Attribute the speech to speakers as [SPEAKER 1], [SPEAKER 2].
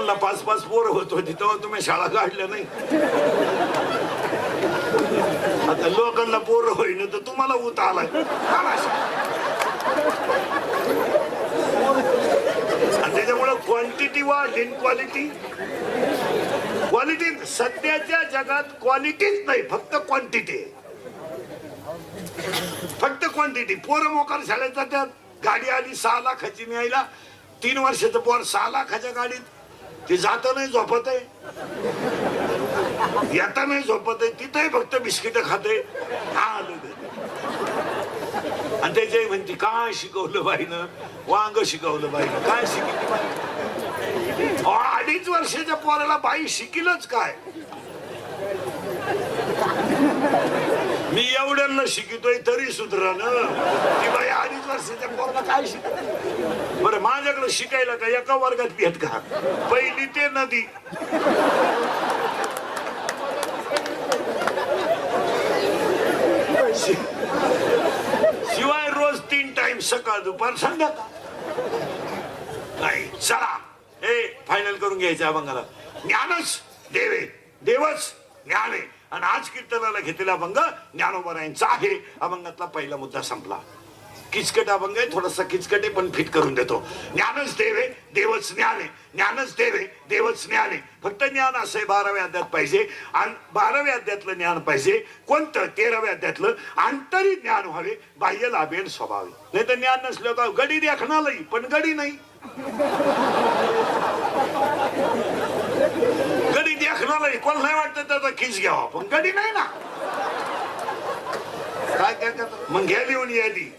[SPEAKER 1] लोकांना 5-5 पोरं होत होती तेव्हा तुम्ही शाळा काढल्या नाही. आता लोकांना पोरं होईन तर तुम्हाला उत आलाय. आणि त्याच्यामुळे क्वांटिटी वाढली, क्वालिटी क्वालिटी सध्याच्या जगात क्वालिटीच नाही, फक्त क्वांटिटी. फक्त क्वांटिटी. पोरं मोकार शाळेत जातात, गाडी आली 6 लाखाची न्यायला, 3 वर्षाचं पोर 6 लाखाच्या गाडीत, ते जात नाही झोपत आहे, येता नाही झोपत आहे, तिथंही फक्त बिस्किट खाते. आणि त्याच्या म्हणते काय शिकवलं बाईनं, वांग शिकवलं बाईनं, काय शिकली बाई. 2.5 वर्षाच्या पोराला बाई शिकीलच काय. मी एवढ्यांना शिकतोय तरी सुधरा ना, ती बाई 2.5 वर्षाच्या पोराला काय शिकत. बरं माझ्याकडे शिकायला का एका वर्गात भेट का, पहिली ते नदी. शिवाय रोज 3 टाइम, सकाळ दुपार संध्याकाळ. नाही चला हे फायनल करून घ्यायचं अभंगाला. ज्ञानच देवे, देवच ज्ञान आहे. आणि आज कीर्तनाला घेतलेला अभंग ज्ञानोबरायांचा आहे. अभंगातला पहिला मुद्दा संपला. किचकट अभंग आहे, थोडासा किचकट आहे पण फिट करून देतो. ज्ञानच देवे, देवच ज्ञान आहे. ज्ञानच देवे, देवच ज्ञान आहे. फक्त ज्ञान असं आहे 12व्या अध्यायात पाहिजे. आणि 12व्या अध्यायातलं ज्ञान पाहिजे कोणतं, 13व्या अध्यायातलं. आंतरिक ज्ञान व्हावे, बाह्य लाभेल स्वभावी. नाही तर ज्ञान नसलं तर गडी देखणारही पण गडी नाही. गडी देखणारही कोण नाही वाटतं त्याचा खिच घ्यावा, पण गडी नाही ना. काय काय मग घ्या लिहून यादी.